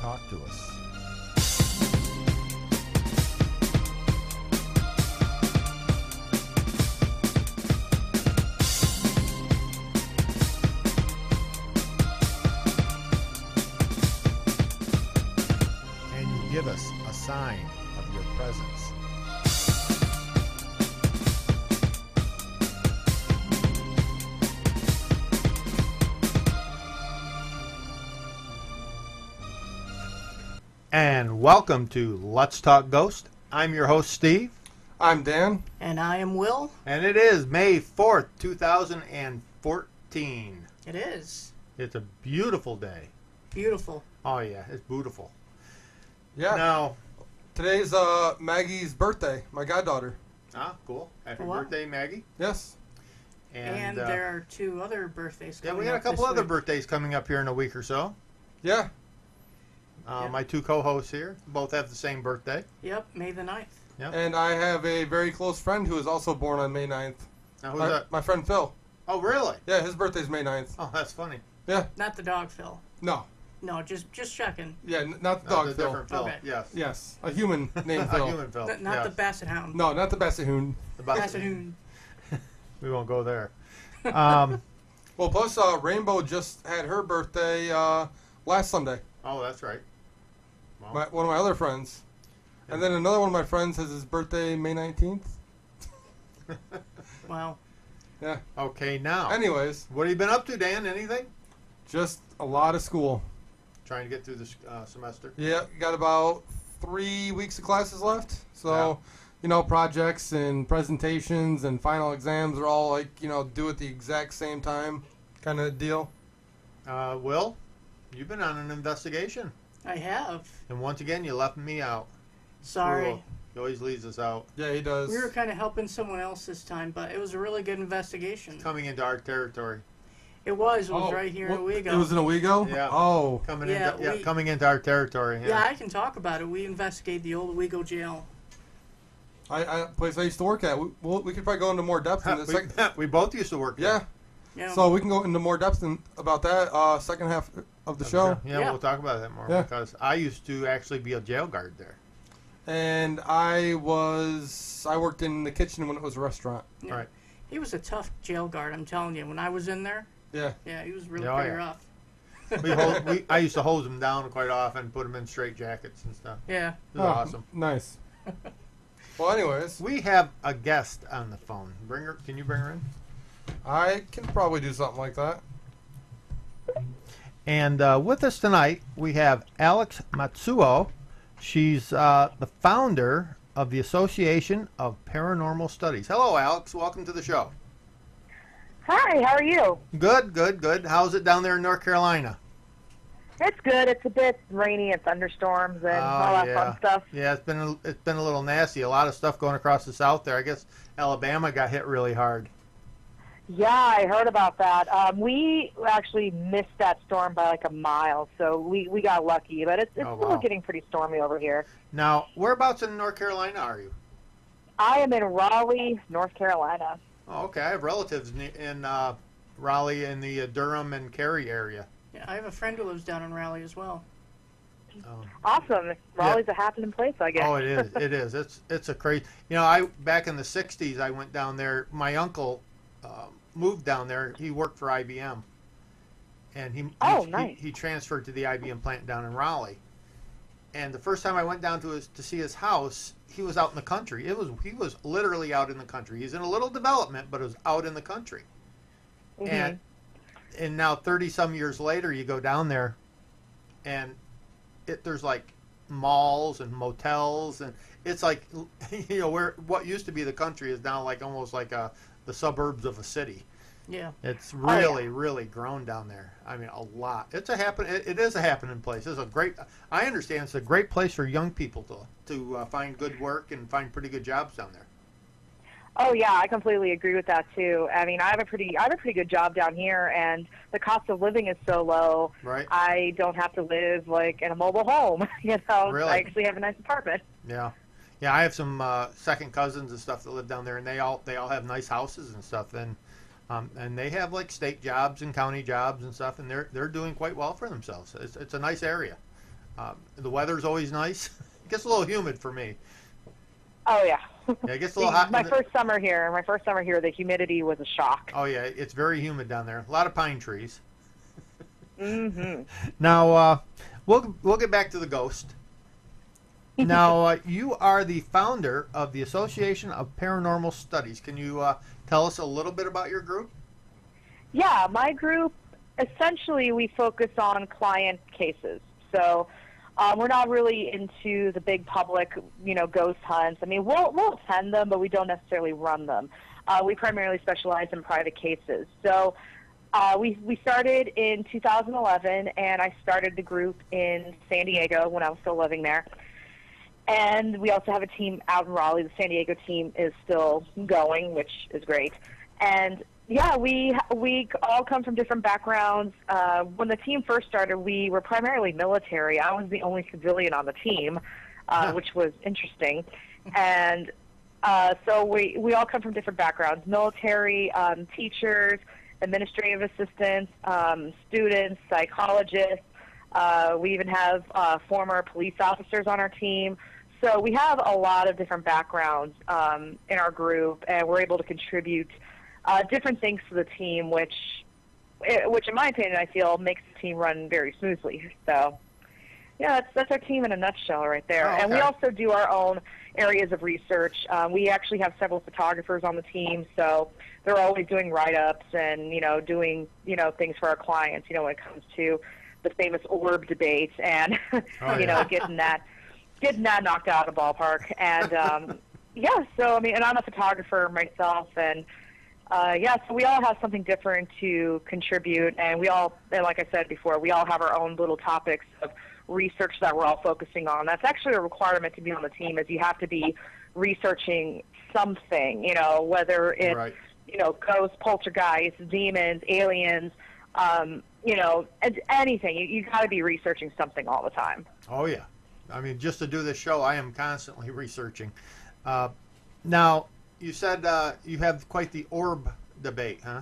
talk to us. Can you give us a sign of your presence? And welcome to Let's Talk Ghost. I'm your host, Steve. I'm Dan. And I am Will. And it is May 4th, 2014. It is. It's a beautiful day. Beautiful. Oh, yeah, it's beautiful. Yeah. Now, Today's Maggie's birthday, my goddaughter. cool. Happy Wow. birthday, Maggie. Yes. And there are two other birthdays yeah, coming we got a up this couple other week. birthdays coming up here in a week or so. Yeah. Yeah. My two co-hosts here both have the same birthday. Yep, May the 9th. Yep. And I have a very close friend who is also born on May 9th. Now, who's that? My friend Phil. Oh, really? Yeah, his birthday's May 9th. Oh, that's funny. Yeah. Not the dog Phil. No. No, just checking. Yeah, not the No, dog the Phil. different Phil. Okay. Yes. Yes. A human named Phil. A human Phil. Not yes. the Basset Hound. No, not the Basset Hound. The Basset Hound. We won't go there. Well, plus Rainbow just had her birthday last Sunday. Oh, that's right. Well, One of my other friends. And then another one of my friends has his birthday May 19th. Wow. Yeah. okay, now. Anyways, What have you been up to, Dan? Anything? just a lot of school. Trying to get through this semester. Yeah, got about 3 weeks of classes left. So, Yeah. Projects and presentations and final exams are all due at the exact same time kind of deal. Will, you've been on an investigation. I have. And once again, you left me out. Sorry. Cool. He always leaves us out. Yeah, he does. We were kind of helping someone else this time, but it was a really good investigation. Coming into our territory. It was right here in Owego. It was in Owego? Yeah. Oh. Coming into our territory. Yeah, I can talk about it. We investigated the old Owego jail. Place I used to work at. We could probably go into more depth in this. We both used to work there. Yeah. Yeah. So we can go into more depth about that second half of the show. Yeah, we'll talk about that more because I used to actually be a jail guard there. And I worked in the kitchen when it was a restaurant. Yeah. Right. He was a tough jail guard, I'm telling you. When I was in there, Yeah. he was really Oh, pretty yeah. rough. I used to hose them down quite often, put them in straight jackets and stuff. Yeah. It was awesome. Nice. Well, anyways, We have a guest on the phone. Can you bring her in? I can probably do something like that. And with us tonight, we have Alex Matsuo. She's the founder of the Association of Paranormal Studies. Hello, Alex. Welcome to the show. Hi, how are you? Good, good, good. How's it down there in North Carolina? It's good. It's a bit rainy and thunderstorms and all that fun stuff. Yeah, it's been a little nasty. A lot of stuff going across the south there. I guess Alabama got hit really hard. Yeah, I heard about that. We actually missed that storm by like a mile, so we got lucky. But it's still getting pretty stormy over here. Now, whereabouts in North Carolina are you? I am in Raleigh, North Carolina. Oh, okay. I have relatives in Raleigh in the Durham and Cary area. Yeah, I have a friend who lives down in Raleigh as well. Awesome. Raleigh's a happening place, I guess. Oh, it is. It is. It's a crazy. I back in the '60s, I went down there. My uncle moved down there. He worked for IBM, and nice. he transferred to the IBM plant down in Raleigh. And the first time I went down to see his house, he was out in the country. He was literally out in the country. He's in a little development, but it was out in the country. Mm-hmm. And now 30 some years later, you go down there, and there's like malls and motels, and it's like where what used to be the country is now like almost like the suburbs of a city. Yeah. It's really really grown down there. I mean, a lot. It is a happening place. It's a great. I understand it's a great place for young people to find good work and find pretty good jobs down there. Oh yeah, I completely agree with that too. I mean, I have a pretty good job down here, and the cost of living is so low. Right. I don't have to live like in a mobile home. Really? I actually have a nice apartment. Yeah. Yeah, I have some second cousins and stuff that live down there, and they all have nice houses and stuff, and they have like state jobs and county jobs and stuff, and they're doing quite well for themselves. It's a nice area. The weather's always nice. It gets a little humid for me. Oh yeah. Yeah, it gets a little hot. My first summer here, the humidity was a shock. Oh yeah, it's very humid down there. A lot of pine trees. Mm-hmm. Now, we'll get back to the ghost. Now, you are the founder of the Association of Paranormal Studies. Can you tell us a little bit about your group? Yeah, my group, essentially, we focus on client cases. So we're not really into the big public, ghost hunts. I mean, we'll attend them, but we don't necessarily run them. We primarily specialize in private cases. So we started in 2011, and I started the group in San Diego when I was still living there. And we also have a team out in Raleigh. The San Diego team is still going, which is great. And yeah, we all come from different backgrounds. When the team first started, we were primarily military. I was the only civilian on the team, which was interesting. And so we all come from different backgrounds: military, teachers, administrative assistants, students, psychologists. We even have former police officers on our team. So we have a lot of different backgrounds in our group, and we're able to contribute different things to the team, which in my opinion, I feel makes the team run very smoothly. So, yeah, that's our team in a nutshell right there. Oh, okay. And we also do our own areas of research. We actually have several photographers on the team, so they're always doing write-ups and, doing, things for our clients, when it comes to the famous orb debate and, getting that knocked out of the ballpark. And, yeah, so, I mean, and I'm a photographer myself, and, so we all have something different to contribute, and like I said before, we all have our own little topics of research that we're all focusing on. That's actually a requirement to be on the team, is you have to be researching something, whether it's, Right. Ghosts, poltergeists, demons, aliens, anything. You got to be researching something all the time. Oh, yeah. I mean, just to do this show, I am constantly researching. Now, you said you have quite the orb debate, huh?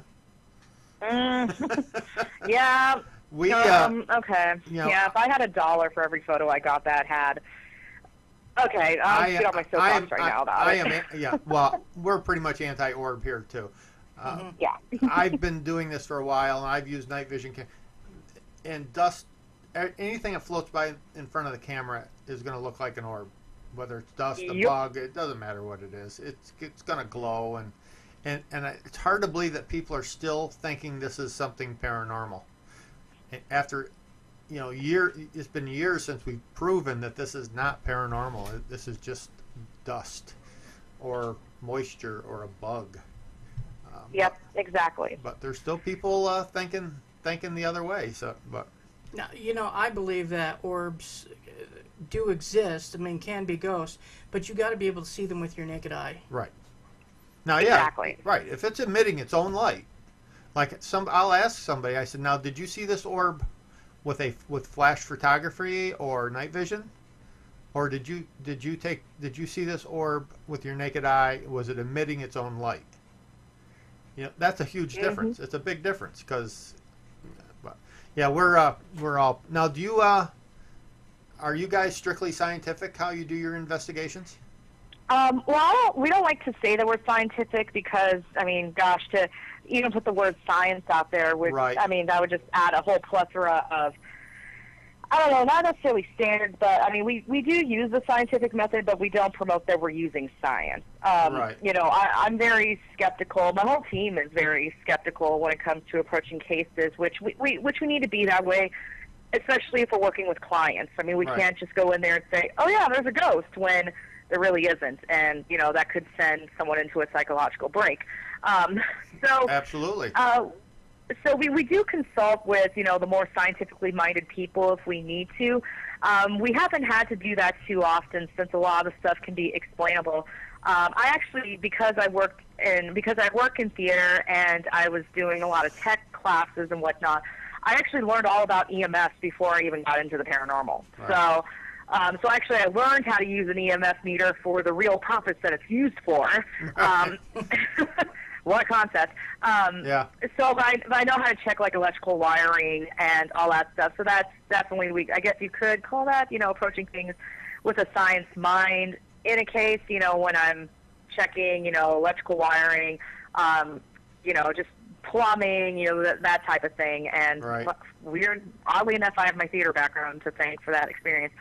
Yeah. Okay. Yeah, if I had $1 for every photo I got that had... Okay, I'll get on my soapbox right now about it. Yeah, well, we're pretty much anti-orb here, too. Yeah. I've been doing this for a while, and I've used night vision. And dust, anything that floats by in front of the camera is going to look like an orb. Whether it's dust, a bug, it doesn't matter what it is. It's going to glow, and it's hard to believe that people are still thinking this is something paranormal. After, it's been years since we've proven that this is not paranormal. This is just dust, or moisture, or a bug. Yep, exactly. But there's still people thinking the other way. So, but now, I believe that orbs do exist. I mean, can be ghosts, but you got to be able to see them with your naked eye. right. Now, Exactly. yeah, right. If it's emitting its own light, like I'll ask somebody. I said, "Now, did you see this orb with flash photography or night vision, or did you see this orb with your naked eye? Was it emitting its own light?" That's a huge difference. It's a big difference because, yeah, we're all now. Do you are you guys strictly scientific? How you do your investigations? Well, we don't like to say that we're scientific because, I mean, gosh, to even put the word science out there, Right. I mean, that would just add a whole plethora of, I don't know, not necessarily standards, but, I mean, we do use the scientific method, but we don't promote that we're using science. Right. I'm very skeptical. My whole team is very skeptical when it comes to approaching cases, which we need to be that way, especially if we're working with clients. I mean, we Right. can't just go in there and say, oh, yeah, there's a ghost, when there really isn't, and, that could send someone into a psychological break. So Absolutely. So we do consult with, the more scientifically minded people if we need to. We haven't had to do that too often since a lot of the stuff can be explainable. I actually, because I work in theater and I was doing a lot of tech classes and whatnot, I actually learned all about EMS before I even got into the paranormal. Right. So actually I learned how to use an EMF meter for the real purpose that it's used for. what a concept. Yeah. So if I know how to check like electrical wiring and all that stuff, so that's definitely I guess you could call that, approaching things with a science mind. In a case, when I'm checking, electrical wiring, just plumbing, that type of thing. And Right. oddly enough, I have my theater background to thank for that experience.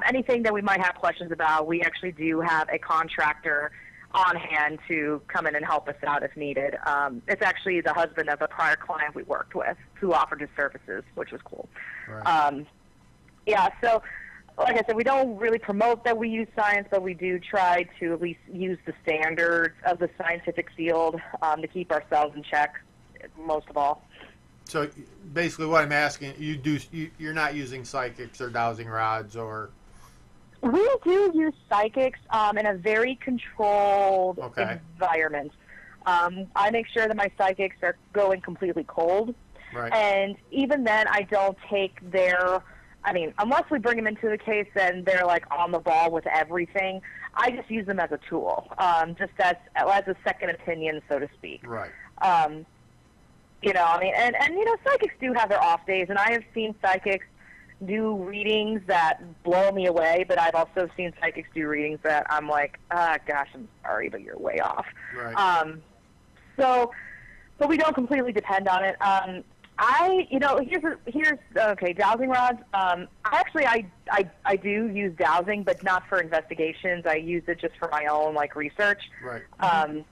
Anything that we might have questions about, we actually do have a contractor on hand to come in and help us out if needed. It's actually the husband of a prior client we worked with who offered his services, which was cool. Right. So like I said, we don't really promote that we use science, but we do try to at least use the standards of the scientific field to keep ourselves in check, most of all. So basically, what I'm asking, you're not using psychics or dowsing rods or. We do use psychics in a very controlled Okay. environment. I make sure that my psychics are going completely cold. Right. And even then, I don't take unless we bring them into the case and they're like on the ball with everything, I just use them as a tool, just as a second opinion, so to speak. Right. Psychics do have their off days, and I have seen psychics do readings that blow me away, but I've also seen psychics do readings that I'm like, gosh, I'm sorry, but you're way off. Right. But we don't completely depend on it. Dowsing rods. I do use dowsing, but not for investigations. I use it just for my own research. Right. I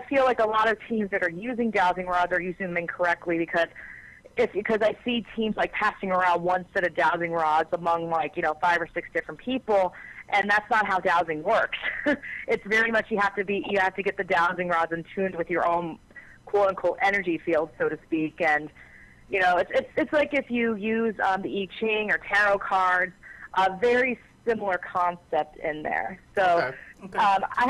feel like a lot of teams that are using dowsing rods are using them incorrectly because I see teams passing around one set of dowsing rods among 5 or 6 different people, and that's not how dowsing works. It's very much you have to get the dowsing rods in tune with your own quote unquote energy field, so to speak. And it's like if you use the I Ching or tarot cards, a very similar concept in there. So. Okay. Okay. I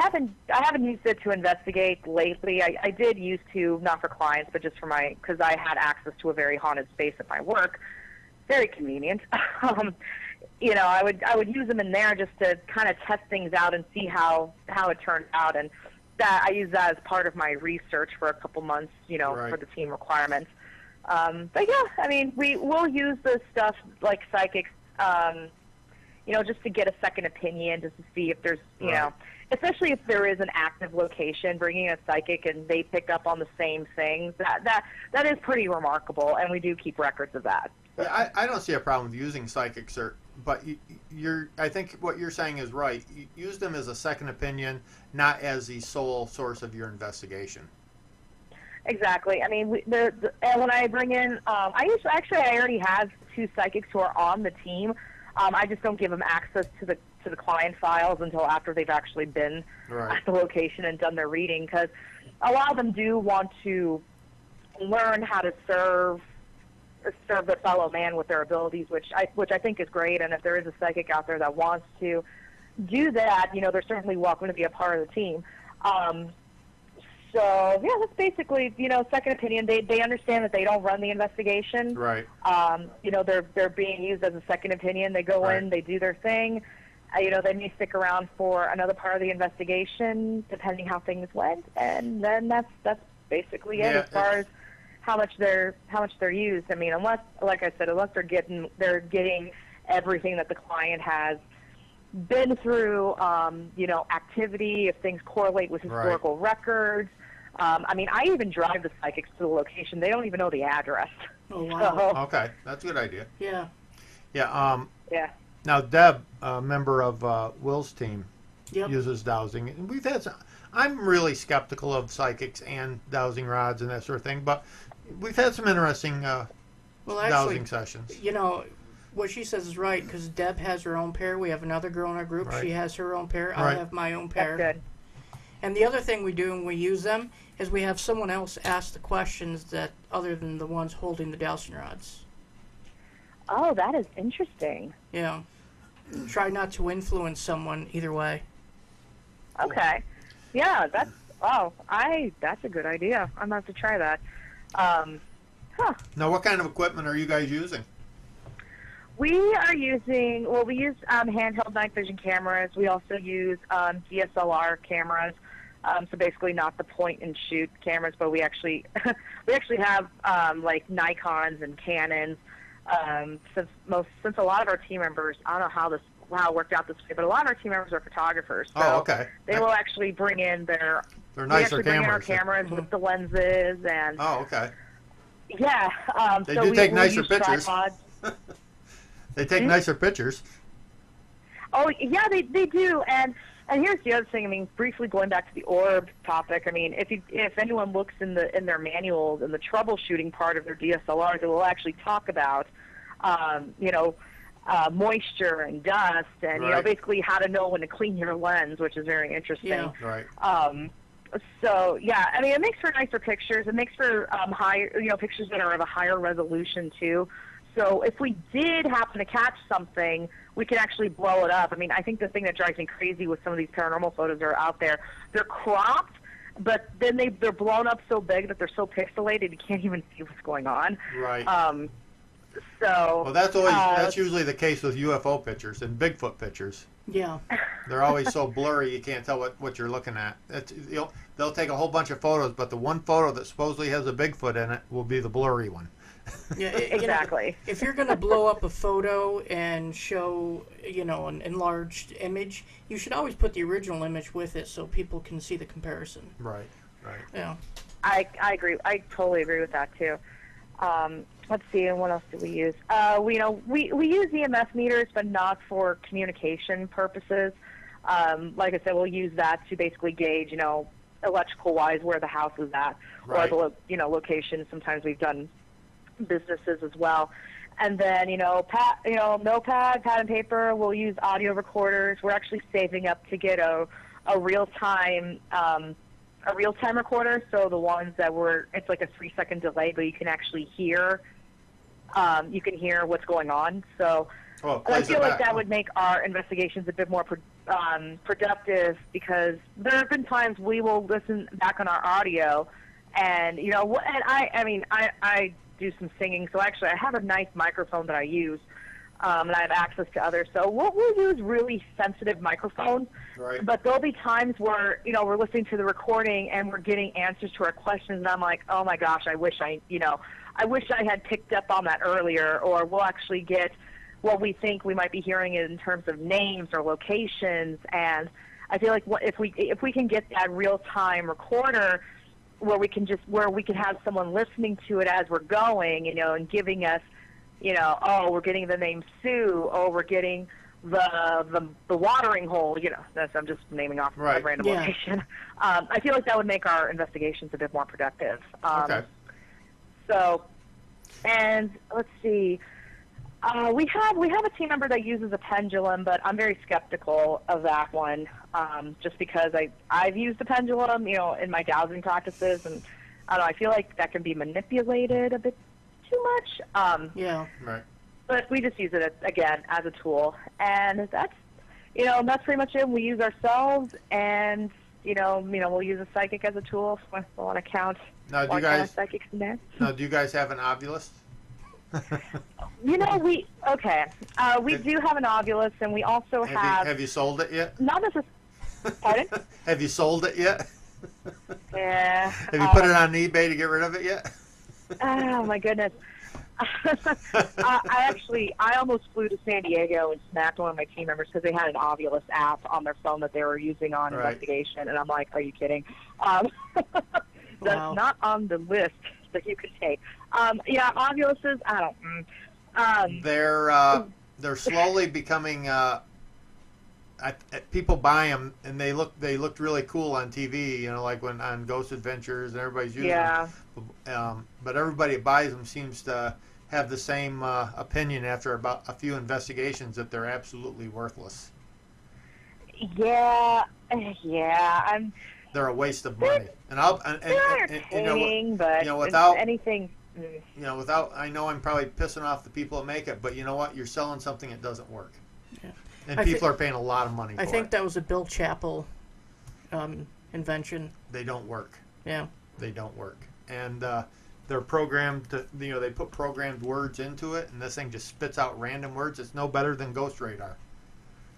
haven't used it to investigate lately. I did used to, not for clients, but just because I had access to a very haunted space at my work. Very convenient. I would use them in there just to kind of test things out and see how it turned out, and that I use that as part of my research for a couple months, Right. for the team requirements. We'll use the stuff like psychics. Just to get a second opinion, just to see if there's, Right. especially if there is an active location, bringing a psychic and they pick up on the same things. That is pretty remarkable, and we do keep records of that. Yeah, I don't see a problem with using psychics, but I think what you're saying is right. You use them as a second opinion, not as the sole source of your investigation. Exactly. I mean, and when I bring in, I already have 2 psychics who are on the team. I just don't give them access to the client files until after they've actually been Right. at the location and done their reading, because a lot of them do want to learn how to serve their fellow man with their abilities, which I think is great. And if there is a psychic out there that wants to do that, they're certainly welcome to be a part of the team. That's basically, second opinion. They understand that they don't run the investigation. Right. They're being used as a second opinion. They go Right. in, they do their thing. They may stick around for another part of the investigation, depending how things went, and then that's basically it Yeah, as far as how much they're used. I mean, unless they're getting everything that the client has been through, activity, if things correlate with historical records. I even drive the psychics to the location. They don't even know the address. Oh, wow. Okay, that's a good idea. Yeah. Yeah. Yeah. Now, Deb, a member of Will's team, Yep. uses dowsing. And we've had I'm really skeptical of psychics and dowsing rods and that sort of thing, but we've had some interesting Well, actually, dowsing sessions. what she says is right, because Deb has her own pair. We have another girl in our group. Right. She has her own pair. I Right. have my own pair. That's good. And the other thing we do when we use them is we have someone else ask the questions that other than the ones holding the dowsing rods. Oh, that is interesting. Try not to influence someone either way. Okay. Yeah, that's a good idea. I'm going to have to try that. Now, what kind of equipment are you guys using? We are using, well, we use handheld night vision cameras. We also use DSLR cameras. So basically not the point and shoot cameras, but we actually have like Nikons and Canons. Since a lot of our team members, I don't know how it worked out this way, but a lot of our team members are photographers. So okay. They will actually bring in They're we nicer actually bring in our cameras. cameras with the lenses and. Oh, okay. Yeah. They so do take we nicer use pictures. tripods. They take nicer pictures. Oh yeah, they do. And here's the other thing. I mean, briefly going back to the orb topic. I mean, if anyone looks in their manuals in the troubleshooting part of their DSLRs, it will actually talk about, moisture and dust, and Right. basically how to know when to clean your lens, which is very interesting. Yeah. Right. So yeah, I mean, it makes for nicer pictures. It makes for higher, pictures that are of a higher resolution too. So if we did happen to catch something, we can actually blow it up. I mean, I think the thing that drives me crazy with some of these paranormal photos that are out there, they're cropped, but then they're blown up so big that they're so pixelated you can't even see what's going on. Right. So. Well, that's usually the case with UFO pictures and Bigfoot pictures. Yeah. They're always so blurry you can't tell what you're looking at. They'll take a whole bunch of photos, but the one photo that supposedly has a Bigfoot in it will be the blurry one. Yeah, Exactly. If you're going to blow up a photo and show, an enlarged image, you should always put the original image with it so people can see the comparison. Right. Yeah. I agree. I totally agree with that too. Let's see, and what else do we use? We use EMF meters, but not for communication purposes. Like I said, we'll use that to basically gauge, electrical wise where the house is at, Right. or the location. Sometimes we've done businesses as well. And then, notepad, pad and paper. We'll use audio recorders. We're actually saving up to get a real-time recorder. So the ones that it's like a 3-second delay, but you can actually hear. You can hear what's going on. So I feel like that would make our investigations a bit more productive, because there have been times we will listen back on our audio, and I do some singing, so actually I have a nice microphone that I use, and I have access to others. So we'll use really sensitive microphones, Right. but there'll be times where we're listening to the recording and we're getting answers to our questions, and I'm like, oh my gosh, I wish I had picked up on that earlier. Or we'll actually get what we think we might be hearing in terms of names or locations, and I feel like if we can get that real time recorder, where we can have someone listening to it as we're going, and giving us, oh, we're getting the name Sue, oh, we're getting the watering hole, I'm just naming off a random location. I feel like that would make our investigations a bit more productive. Okay. So, and let's see. We have a team member that uses a pendulum, but I'm very skeptical of that one, just because I've used the pendulum, in my dowsing practices, and I don't know, I feel like that can be manipulated a bit too much. Yeah. Right. But we just use it again as a tool, and that's pretty much it. We use ourselves, and we'll use a psychic as a tool if we want to count. Now, do you kind of guys? psychics in there. Now, do you guys have an ovulist? We do have an ovulus, and we also Have you sold it yet? not necessarily. Pardon? Have you sold it yet? Yeah. Have you put it on eBay to get rid of it yet? Oh my goodness. I almost flew to San Diego and snapped one of my team members because they had an ovulus app on their phone that they were using on Right. investigation, and I'm like, are you kidding? That's Wow. not on the list that you could take. Ovuluses, I don't. They're slowly becoming. People buy them and they looked really cool on TV. Like when on Ghost Adventures and everybody's using them. But everybody that buys them seems to have the same opinion after about a few investigations that they're absolutely worthless. Yeah. They're a waste of money. They're entertaining, but without anything. I know I'm probably pissing off the people that make it, but you know what? You're selling something that doesn't work. Yeah. And people are paying a lot of money for it. I think that was a Bill Chappell invention. They don't work. Yeah. They don't work. And they're programmed to, they put programmed words into it, and this thing just spits out random words. It's no better than Ghost Radar,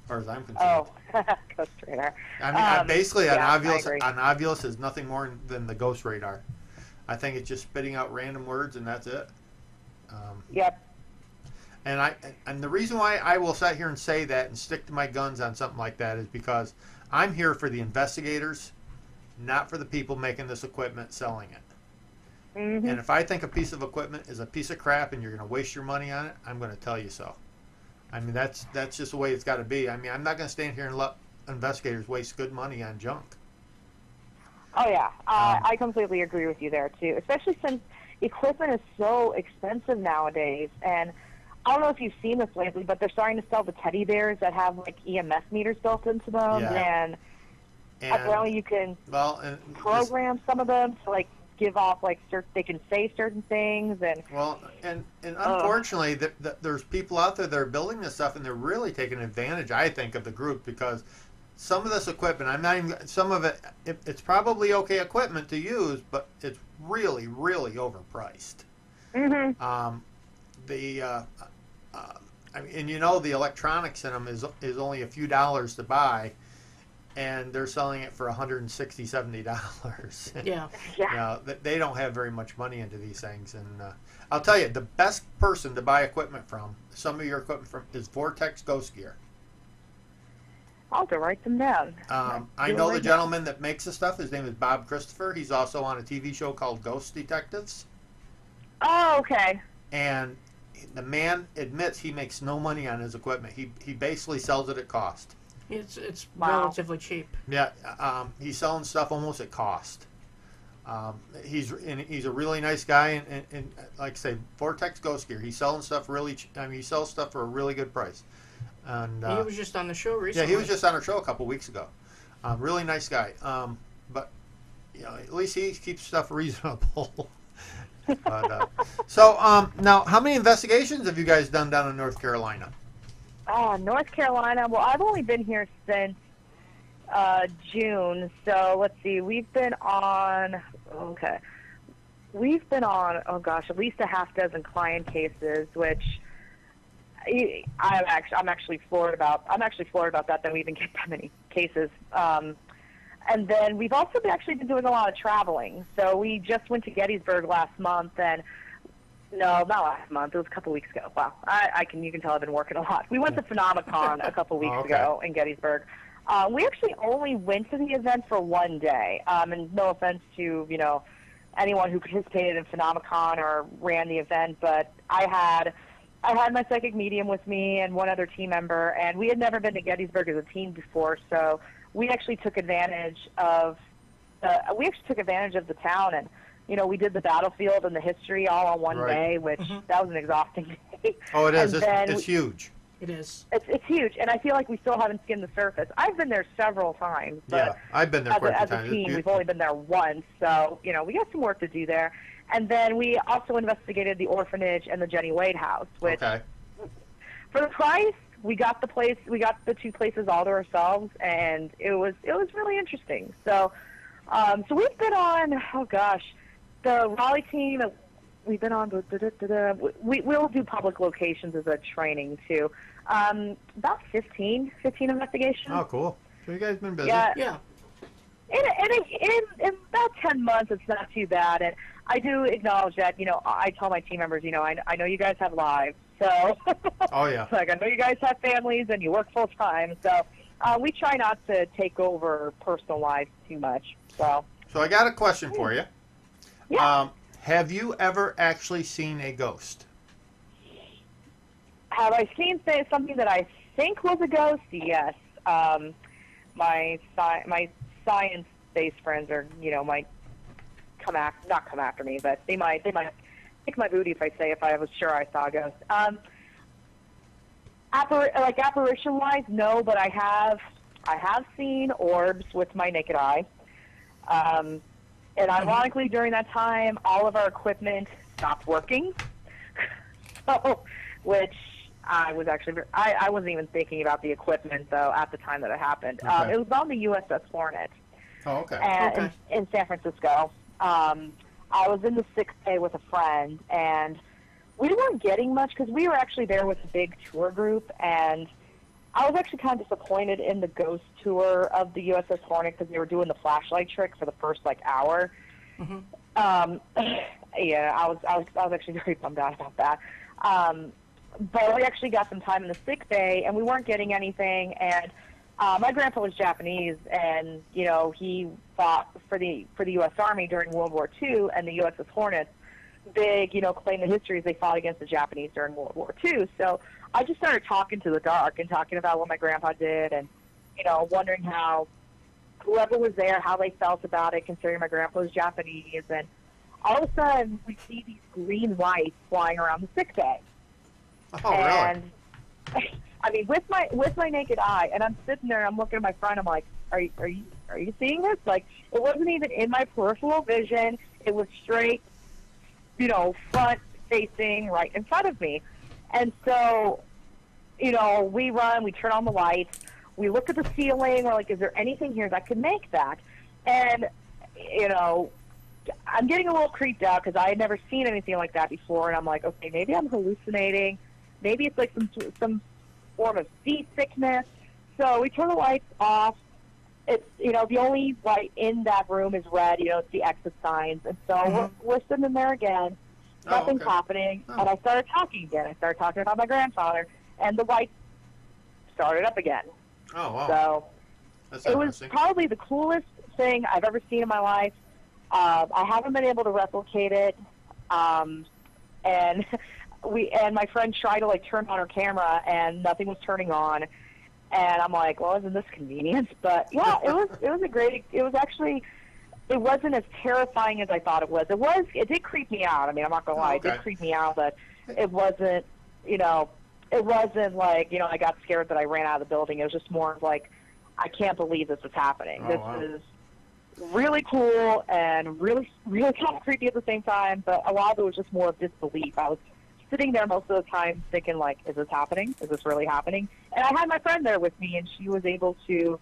as far as I'm concerned. Oh, Ghost Radar. I mean, basically, an I Ovilus, agree. an Ovilus is nothing more than the Ghost Radar. I think it's just spitting out random words, and that's it. Yep. And the reason why I will sit here and say that and stick to my guns on something like that is because I'm here for the investigators, not for the people making this equipment, selling it. Mm-hmm. And if I think a piece of equipment is a piece of crap and you're going to waste your money on it, I'm going to tell you so. I mean, that's just the way it's got to be. I mean, I'm not going to stand here and let investigators waste good money on junk. Oh, yeah. I completely agree with you there, too, especially since equipment is so expensive nowadays. And I don't know if you've seen this lately, but they're starting to sell the teddy bears that have, like, EMS meters built into them. Yeah. And apparently you can program some of them to, like, give off, like, they can say certain things. And unfortunately, there's people out there that are building this stuff, and they're really taking advantage, I think, of the group, because some of this equipment, some of it, it's probably okay equipment to use, but it's really, really overpriced. Mm-hmm. The electronics in them is only a few dollars to buy, and they're selling it for $160, $70. Yeah. They don't have very much money into these things, and I'll tell you, the best person to buy equipment from, some of your equipment from, is Vortex Ghost Gear. I'll have to write them down. I know the gentleman that makes the stuff. His name is Bob Christopher. He's also on a TV show called Ghost Detectives. Oh, okay. And the man admits he makes no money on his equipment. He basically sells it at cost. It's Wow. relatively cheap. Yeah, he's selling stuff almost at cost. He's a really nice guy, and like I say, Vortex Ghost Gear. He's selling stuff he sells stuff for a really good price. And he was just on the show recently. Yeah, he was just on our show a couple weeks ago. Really nice guy. But at least he keeps stuff reasonable. Now, how many investigations have you guys done down in North Carolina? North Carolina. Well, I've only been here since June. So let's see. We've been on. Oh gosh, at least a half dozen client cases, which I'm actually floored about. I'm actually floored about that we even get that many cases. And then we've also been doing a lot of traveling. So we just went to Gettysburg last month, and no, not last month. It was a couple weeks ago. Wow, you can tell I've been working a lot. We went to Phenomenon a couple weeks ago in Gettysburg. We actually only went to the event for one day. And no offense to anyone who participated in Phenomenon or ran the event, but I had my psychic medium with me and one other team member, and we had never been to Gettysburg as a team before, so we actually took advantage of the town, and we did the battlefield and the history all on one day, which that was an exhausting day. Oh, it is. It's huge. It is. It's huge, and I feel like we still haven't skimmed the surface. I've been there several times, but I've been there quite a few times. As a team, we've only been there once, so we got some work to do there. And then we also investigated the orphanage and the Jenny Wade house, which, for the price, we got the two places all to ourselves, and it was really interesting. So, so we've been on, the Raleigh team. We've been on. We'll do public locations as a training too. About 15 investigations. Oh, cool. So you guys been busy. Yeah. In about 10 months, it's not too bad. And I do acknowledge that, I tell my team members, I know you guys have lives. So, oh, yeah. I know you guys have families and you work full time. So we try not to take over personal lives too much. So I got a question for you. Yeah. Have you ever actually seen a ghost? Have I seen something that I think was a ghost? Yes. My science-based friends might not come after me, but they might kick my booty if I was sure I saw a ghost. Apparition-wise, no, but I have seen orbs with my naked eye. And ironically, during that time, all of our equipment stopped working. Which I was actually I wasn't even thinking about the equipment though at the time that it happened. It was on the USS Hornet. Oh, okay. In San Francisco. I was in the 6th bay with a friend, and we weren't getting much because we were actually there with a big tour group, and I was actually kind of disappointed in the ghost tour of the USS Hornet because they were doing the flashlight trick for the first hour. Yeah, I was actually very bummed out about that. But we actually got some time in the 6th bay, and we weren't getting anything. And my grandpa was Japanese, and he fought for the U.S. Army during World War II, and the USS Hornets, big claim to history is they fought against the Japanese during World War II. So I just started talking to the dark and talking about what my grandpa did, and wondering how whoever was there, how they felt about it, considering my grandpa was Japanese. And all of a sudden, we see these green lights flying around the 6th bay. Oh, and really? I mean, with my naked eye, and I'm sitting there, I'm looking at my friend, I'm like, are you seeing this? Like, it wasn't even in my peripheral vision. It was straight, front facing right in front of me. And so, we run, we turn on the lights, we look at the ceiling, we're like, is there anything here that could make that? And, I'm getting a little creeped out because I had never seen anything like that before, and I'm like, okay, maybe I'm hallucinating. Maybe it's like some form of seasickness. So we turn the lights off. It's, the only light in that room is red, it's the exit signs. And so we're sitting there again. Nothing's happening. And I started talking again. I started talking about my grandfather, and the lights started up again. Oh, wow. So That's it was probably the coolest thing I've ever seen in my life. I haven't been able to replicate it. And my friend tried to turn on her camera, and nothing was turning on. And I'm like, well, isn't this convenient? But yeah, it wasn't as terrifying as I thought it was. It did creep me out. I mean, I'm not gonna lie, It did creep me out, but it wasn't, it wasn't like, I got scared that I ran out of the building. It was just more of like, I can't believe this is happening. This is really cool and really, really kind of creepy at the same time, but a lot of it was just more of disbelief. I was sitting there most of the time thinking, like, is this happening? Is this really happening? And I had my friend there with me, and she was able to,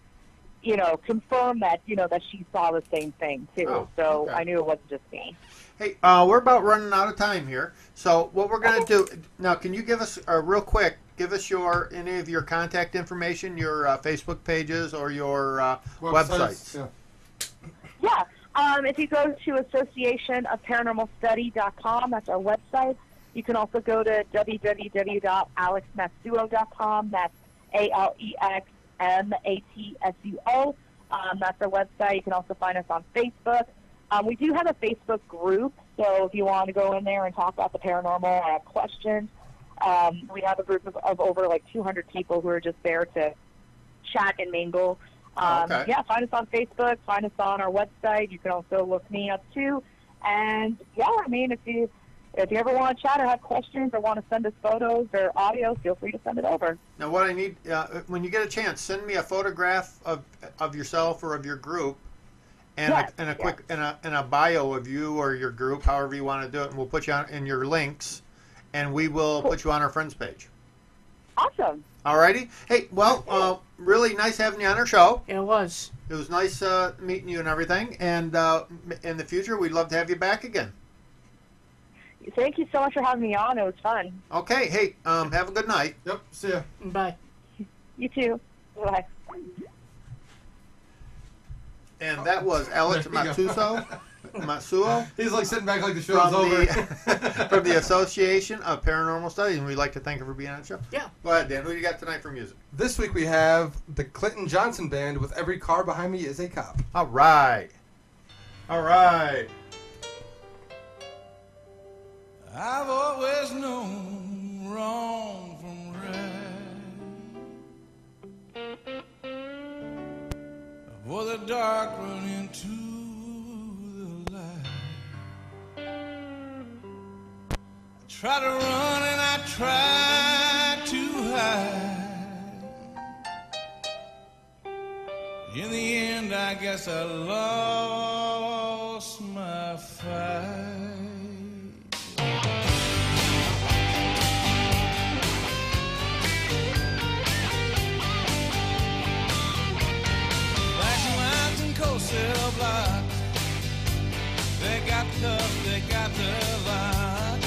confirm that, that she saw the same thing, too. So I knew it wasn't just me. Hey, we're about running out of time here. So what we're going to do, now, can you give us, real quick, give us any of your contact information, your Facebook pages or your websites? Yeah. If you go to Association of Paranormal Studies.com, that's our website. You can also go to www.alexmatsuo.com. That's ALEXMATSUO. That's our website. You can also find us on Facebook. We do have a Facebook group, so if you want to go in there and talk about the paranormal or have questions, we have a group of over 200 people who are just there to chat and mingle. Yeah, find us on Facebook, find us on our website. You can also look me up too. And yeah, I mean, if you ever want to chat or have questions or want to send us photos or audio, feel free to send it over. Now, what I need, when you get a chance, send me a photograph of yourself or of your group, and a bio of you or your group, however you want to do it, and we'll put you on in your links, and we will put you on our friends page. Awesome. Alrighty. Hey, well, really nice having you on our show. It was. It was nice meeting you and everything. And in the future, we'd love to have you back again. Thank you so much for having me on. It was fun. Okay. Hey, have a good night. Yep. See ya. Bye. You too. Bye. And that was Alex Matsuo. He's sitting back like the show's over. From the Association of Paranormal Studies, and we'd like to thank her for being on the show. Yeah. Go ahead, Dan. Who do you got tonight for music? This week we have the Clinton Johnson Band with Every Car Behind Me Is a Cop. All right. All right. I've always known wrong from right. For the dark run into the light. I try to run and I try to hide. In the end, I guess I lost my fight. Flashing lights and cold cell blocks, they got because they got the lot.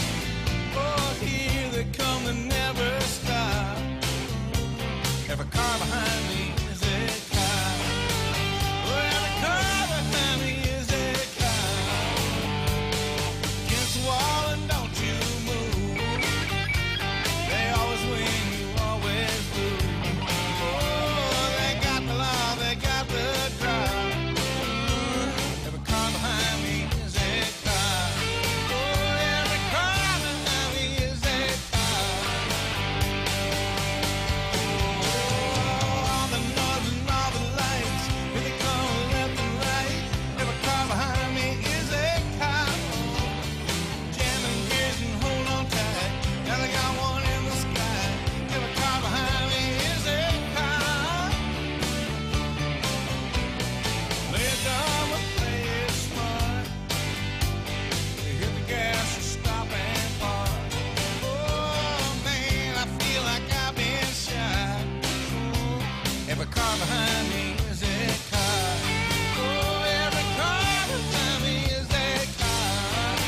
Oh, here they come and never stop. Every car behind me is a cop. Oh, every car behind me is a cop. Against the wall and don't you move. They always win, you always lose. Oh, they got the law, they got the drop. Every car behind me is a cop. Oh, every car behind me is a cop. Oh, all the noise and all the lights, here they come left and right. Every car behind me is a cop. Jamming gears and hold on tight. Now they got one in the sky. Every car behind me is a cop. Play it dumb or play it smart. You hit the gas and stop and park. Oh man, I feel like I've been shot. Every car behind me is a cop. Oh, every car behind me is a cop.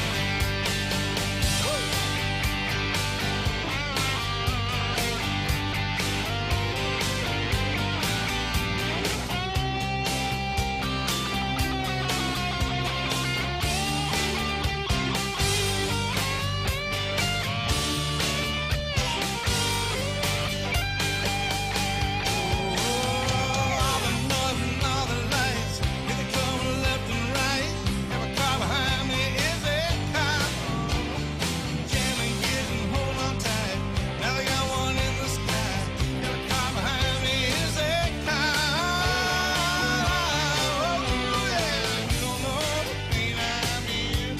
All the noise and all the lights, here they come left and right. Every car behind me is a cop. Jamming gears and hold on tight. Now they got one in the sky. Every car behind me is a cop. Oh yeah, you don't know the pain I'm in.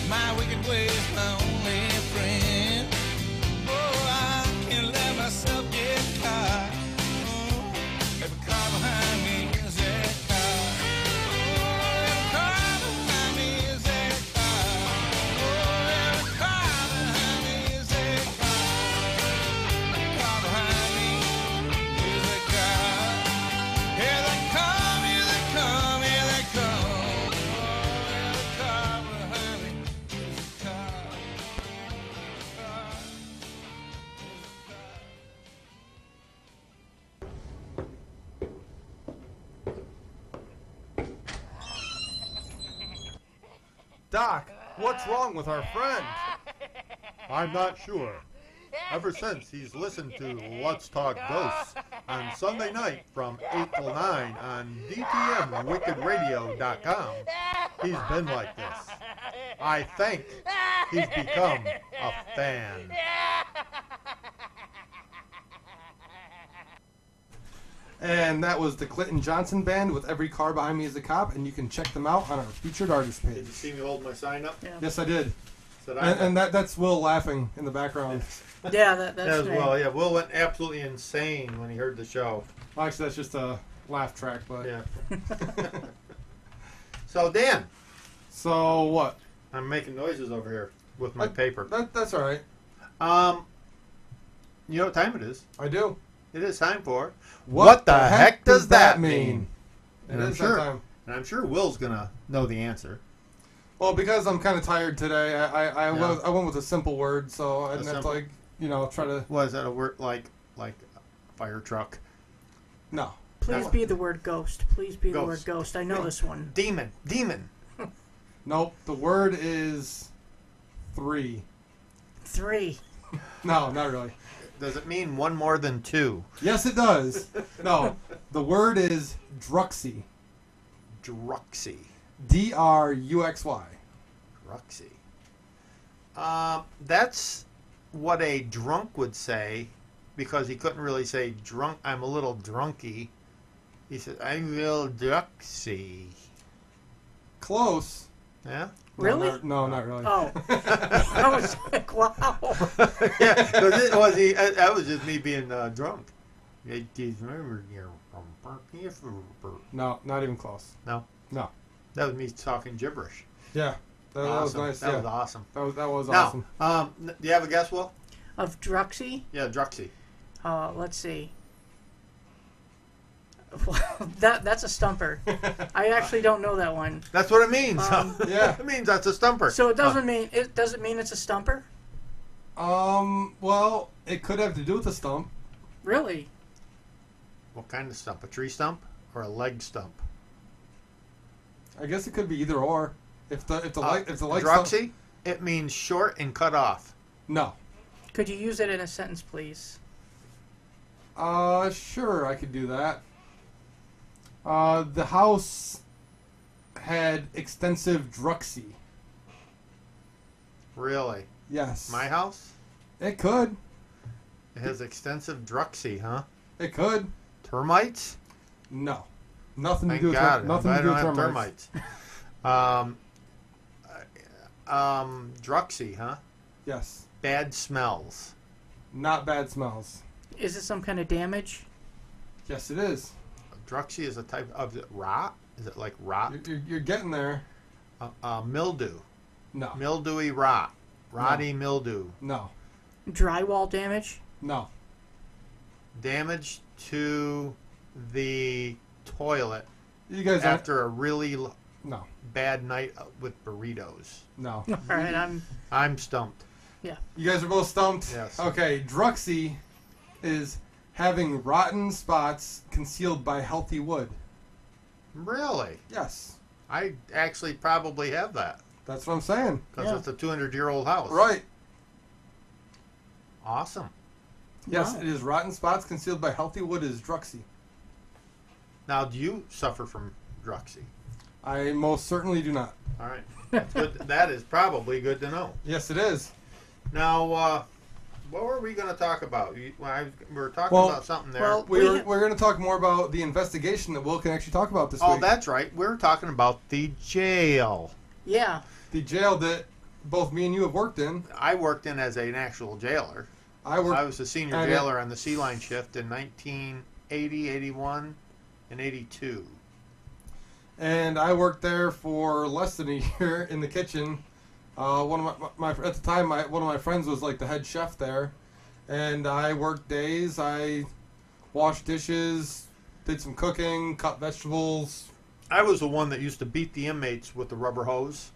My wicked ways, my only friend. Oh, I can't let myself get caught. Every car behind me is a cop. Oh, every car behind me is a cop. Oh, every car behind me is a cop. Every car behind me is a cop. Here they come, here they come, here they come. Oh, every car behind me is a cop. Doc, what's wrong with our friend? I'm not sure. Ever since he's listened to Let's Talk Ghosts on Sunday night from 8 till 9 on DTMWickedRadio.com, he's been like this. I think he's become a fan. And that was the Clinton Johnson Band with Every Car Behind Me is a Cop, and you can check them out on our featured artist Did you page. see me hold my sign up? Yeah, Yes, I did. Said And that's Will laughing in the background. yeah that's as me. well. Yeah, Will went absolutely insane when he heard the show. Well, actually, that's just a laugh track, but... Yeah. So Dan, So, what? I'm making noises over here with my paper. That's all right. You know what time it is? I do. It is time for What the heck does that mean? And It I'm is sure, that time. and I'm sure Will's gonna know the answer. Well, because I'm kind of tired today, I Yeah. went with a simple word, so I didn't have to, simple? try to... Was that a word like a fire truck? No. Please be the word ghost. Please be the word Ghost. ghost. I know this one. Demon. Nope. The word is 3. 3. No, not really. Does it mean one more than two? Yes, it does. No, the word is druxy. Druxy. Druxy. Druxy. That's what a drunk would say, because he couldn't really say drunk. I'm a little drunky. He said, I'm a little druxy. Close. Yeah? Really? No, not really. Oh. I was like, wow. Yeah, because it was that was just me being drunk. No, not even close. No? No. That was me talking gibberish. Yeah, that was Awesome. nice. That yeah. was awesome. That was Now, awesome. do you have a guess, Will? Of Druxy? Yeah, druxy. Let's see. That's a stumper. I actually don't know that one. That's what it means. Yeah. It means that's a stumper. So it doesn't mean it's a stumper? Well, it could have to do with a stump. Really? What kind of stump? A tree stump or a leg stump? I guess it could be either or. If the leg stump. Druxy, it means short and cut off. No. Could you use it in a sentence, please? Sure, I could do that. The house had extensive druxy. Really? Yes. My house? It could. It has extensive druxy, huh? It could. Termites? No. Nothing to Thank do with God. nothing I to do don't with have termites. Druxy, huh? Yes. Bad smells. Not bad smells. Is it some kind of damage? Yes, it is. Druxy is a type of rot. Is it like rot? You're getting there. Mildew. No. Mildewy rot. Rotty mildew. No. Drywall damage? No. Damage to the toilet You guys aren't. after a really No. bad night with burritos. No. All right, I'm stumped. You guys are both stumped? Yes. Okay, druxy is having rotten spots concealed by healthy wood. Really? Yes. I actually probably have that That's what I'm saying. because Yeah. it's a 200-year-old house. Right. Awesome. Yes, Wow. it is rotten spots concealed by healthy wood is druxy. Now, do you suffer from druxy? I most certainly do not. All right. That's good. That is probably good to know. Yes, it is. Now, what were we going to talk about? We were talking Well- about something there. well, We're going to talk more about the investigation that Will can actually talk about this oh, week. that's right. We were talking about the jail. yeah. The jail that both me and you have worked in. I worked in as an actual jailer. I worked. I was a senior and jailer on the Sea Line shift in 1980, 81, and 82. And I worked there for less than a year in the kitchen. One of my at the time, one of my friends was like the head chef there, and I worked days. I washed dishes, did some cooking, cut vegetables. I was the one that used to beat the inmates with the rubber hose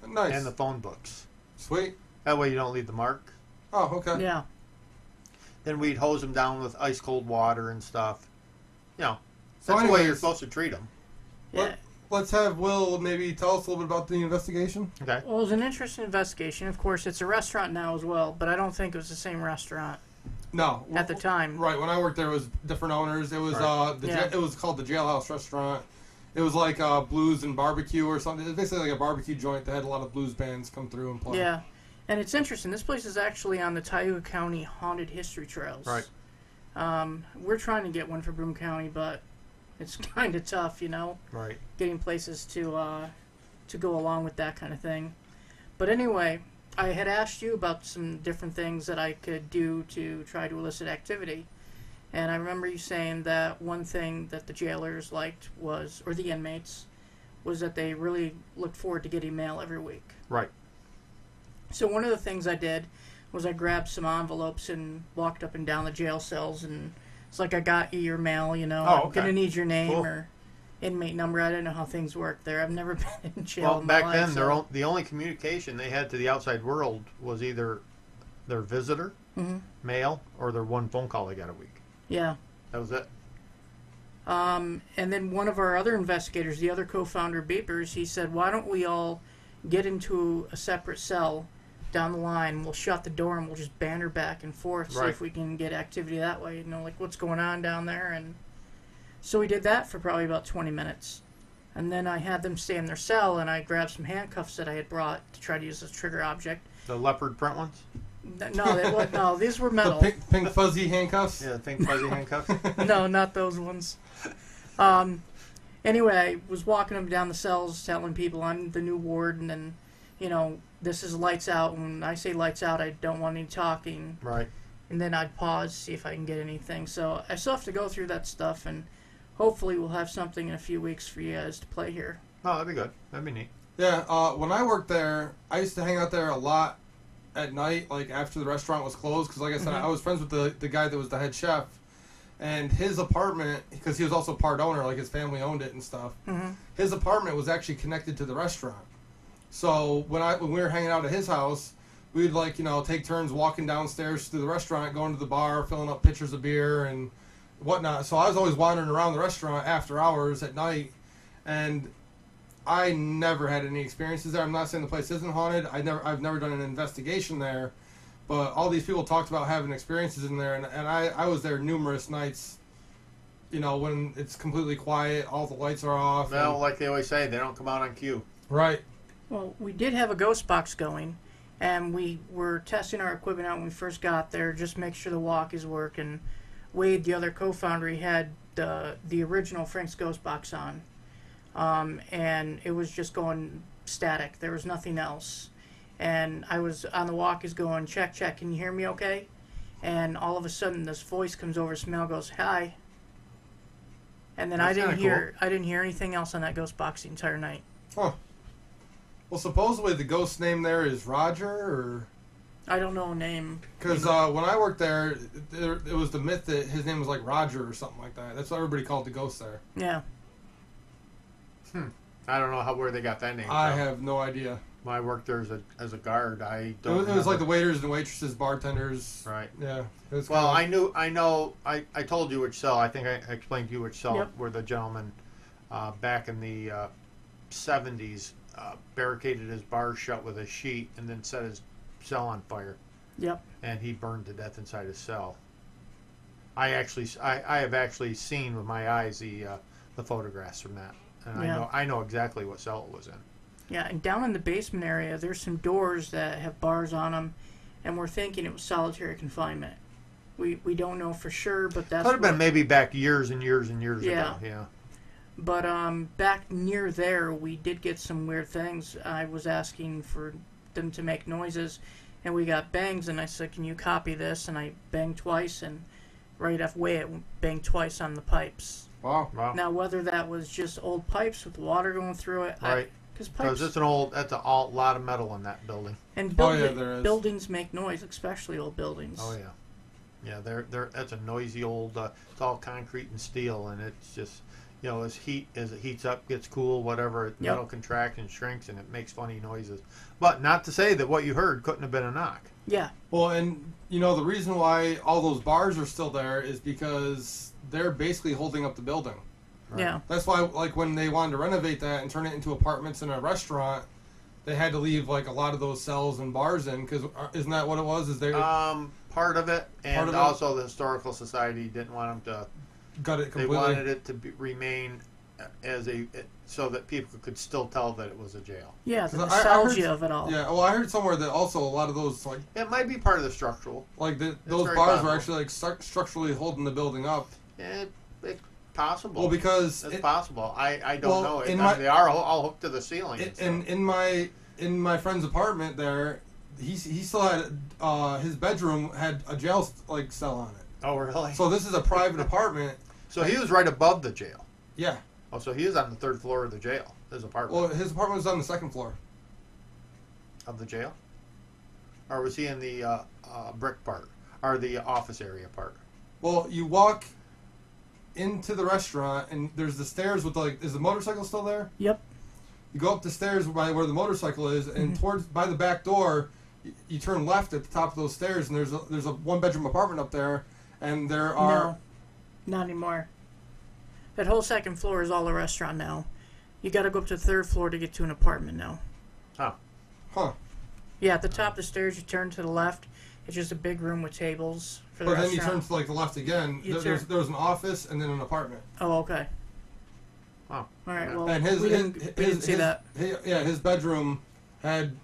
Nice, and the phone books. sweet. That way you don't leave the mark. Oh, okay. Yeah. Then we'd hose them down with ice cold water and stuff. You know, So that's the way you're anyways- supposed to treat them. Yeah. Let's have Will maybe tell us a little bit about the investigation. Okay. Well, it was an interesting investigation. Of course, it's a restaurant now as well, but I don't think it was the same restaurant No, at the time. Right, when I worked there, it was different owners. It was Right. Yeah. it was called the Jailhouse Restaurant. It was like Blues and Barbecue or something. It was basically like a barbecue joint that had a lot of blues bands come through and play. Yeah. And it's interesting. This place is actually on the Tioga County Haunted History Trails. Right. We're trying to get one for Broome County, but it's kind of tough, you know, Right. getting places to go along with that kind of thing. But anyway, I had asked you about some different things that I could do to try to elicit activity. And I remember you saying that one thing that the jailers liked was, or the inmates, was that they really looked forward to getting mail every week. Right. So one of the things I did was I grabbed some envelopes and walked up and down the jail cells, and it's like, I got you your mail, you know. Oh, I'm okay. going to need your name Cool. or inmate number. I didn't know how things work there. I've never been in jail Well, in my back life, then, so. the only communication they had to the outside world was either their visitor, Mhm. mail, or their one phone call they got a week. Yeah. That was it. And then one of our other investigators, the other co-founder of Beepers, he said, why don't we all get into a separate cell down the line? We'll shut the door and we'll just banter back and forth, see Right. if we can get activity that way, you know, like what's going on down there. And so we did that for probably about 20 minutes. And then I had them stay in their cell, and I grabbed some handcuffs that I had brought to try to use as a trigger object. The leopard print ones? No, these were The metal. pink fuzzy handcuffs. Yeah, pink fuzzy handcuffs. No, not those ones. Anyway, I was walking them down the cells, telling people I'm the new warden, and you know, this is lights out. When I say lights out, I don't want any talking. Right. And then I'd pause, see if I can get anything. So I still have to go through that stuff, and hopefully we'll have something in a few weeks for you guys to play here. Oh, that'd be good. That'd be neat. Yeah, when I worked there, I used to hang out there a lot at night, like after the restaurant was closed, because like I said, I was friends with the guy that was the head chef, and his apartment, because he was also part owner, like his family owned it and stuff. Mm-hmm. His apartment was actually connected to the restaurant. So when we were hanging out at his house, we'd like, you know, take turns walking downstairs to the restaurant, going to the bar, filling up pitchers of beer and whatnot. So I was always wandering around the restaurant after hours at night, and I never had any experiences there. I'm not saying the place isn't haunted. I've never done an investigation there, but all these people talked about having experiences in there, and I was there numerous nights. You know, when it's completely quiet, all the lights are off. Well, like they always say, they don't come out on cue. Right. Well, we did have a ghost box going, and we were testing our equipment out when we first got there, just make sure the walkies work. And Wade, the other co-founder, he had the original Frank's ghost box on, and it was just going static. There was nothing else. And I was on the walkies going, check, check, can you hear me okay? And all of a sudden, this voice comes over, smell goes, hi. And then That's I didn't kinda hear anything else on that ghost box the entire night. Huh. Well, supposedly the ghost name there is Roger, or... I don't know a name. Because when I worked there, it was the myth that his name was like Roger or something like that. That's what everybody called the ghost there. Yeah. I don't know where they got that name I from. have no idea. When I worked there as a guard, I It don't was like remember. the waiters and waitresses, bartenders. Right. Yeah. It was Well, kinda- I told you which cell. I think I explained to you which cell Yep. where the gentleman back in the 70s barricaded his bar shut with a sheet and then set his cell on fire. Yep. And he burned to death inside his cell. I have actually seen with my eyes the photographs from that, and Yeah. I know exactly what cell it was in. Yeah, and down in the basement area, there's some doors that have bars on them, and we're thinking it was solitary confinement. We don't know for sure, but that's Could have been what- maybe back years and years and years Yeah. ago. Yeah. But back near there, we did get some weird things. I was asking for them to make noises, and we got bangs, and I said, can you copy this? And I banged twice, and right away it banged twice on the pipes. Wow. Wow. Now, whether that was just old pipes with water going through it, Right. because Because pipes that's a lot of metal in that building. and Oh, yeah, there is. buildings make noise, especially old buildings. Oh yeah. Yeah, that's a noisy old. It's all concrete and steel, and it's just, you know, as it heats up, gets cool, whatever, Yep. metal contracts and shrinks, and it makes funny noises. But not to say that what you heard couldn't have been a knock. Yeah. Well, and you know the reason why all those bars are still there is because they're basically holding up the building. Right. Yeah. That's why, like, when they wanted to renovate that and turn it into apartments and a restaurant, they had to leave like a lot of those cells and bars in, because isn't that what it was? Is they Part of it, and Part of it? also the historical society didn't want them to. got it They completely? wanted it to remain as so that people could still tell that it was a jail. Yeah, the 'Cause I heard- nostalgia of it all. Yeah. Well, I heard somewhere that also a lot of those It might be part of the structural. those very bars possible. were actually like structurally holding the building up. It's possible. Well, because it's possible. I don't well, know. in I my- mean, they are all hooked to the ceiling. and stuff. in my friend's apartment there, he still had his bedroom had a jail like cell on it. Oh, really? So this is a private apartment. So he was right above the jail. Yeah. Oh, so he was on the third floor of the jail. His apartment Well, his apartment was on the second floor. of the jail, or was he in the brick part or the office area part? Well, you walk into the restaurant and there's the stairs with like, is the motorcycle still there? Yep. You go up the stairs by where the motorcycle is, and towards by the back door, you turn left at the top of those stairs, and there's a one bedroom apartment up there, and there are No, not anymore. That whole second floor is all a restaurant now. You got to go up to the third floor to get to an apartment now. huh. Yeah, at the top of the stairs, you turn to the left. It's just a big room with tables for the But then you restaurant. turn to like the left again. You There was an office and then an apartment. Oh, okay. Oh, All right. yeah. Well, And we didn't see that. His bedroom had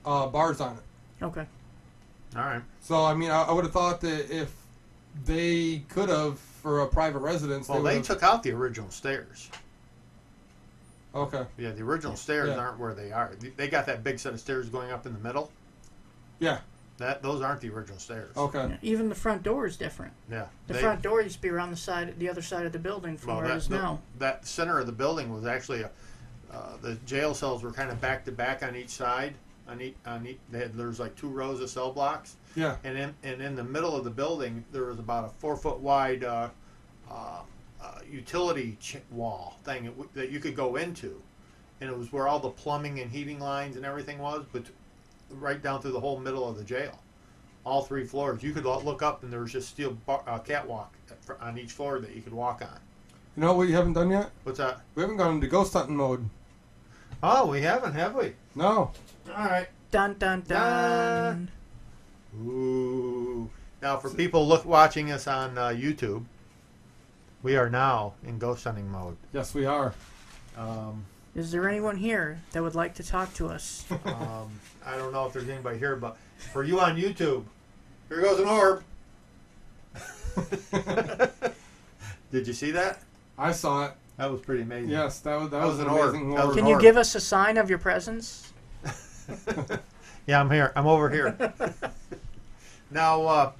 bars on it. Okay. all right. So I mean, I would have thought that if they could have for a private residence, Well, they they would. took out the original stairs. Okay. Yeah, the original stairs Yeah. aren't where they are. They got that big set of stairs going up in the middle. Yeah. Those aren't the original stairs. Okay. Yeah, even the front door is different. Yeah. The front door used to be around the other side of the building from where it is now. That center of the building was actually the jail cells were kind of back to back on each side. There's like 2 rows of cell blocks, Yeah. and in the middle of the building there was about a 4 foot wide utility wall thing that you could go into, and it was where all the plumbing and heating lines and everything was, but right down through the whole middle of the jail, all 3 floors. You could look up, and there was just steel catwalk on each floor that you could walk on. You know what you haven't done yet? What's that? We haven't gone into ghost hunting mode. Oh, we haven't, have we? No. All right. Dun dun dun. Ooh. Now, for people watching us on YouTube, we are now in ghost hunting mode. Yes, we are. Is there anyone here that would like to talk to us? I don't know if there's anybody here, but for you on YouTube, here goes an orb. Did you see that? I saw it. That was pretty amazing. Yes, that was an orb. amazing That was orb. Can you give us a sign of your presence? Yeah, I'm here. I'm over here. Now,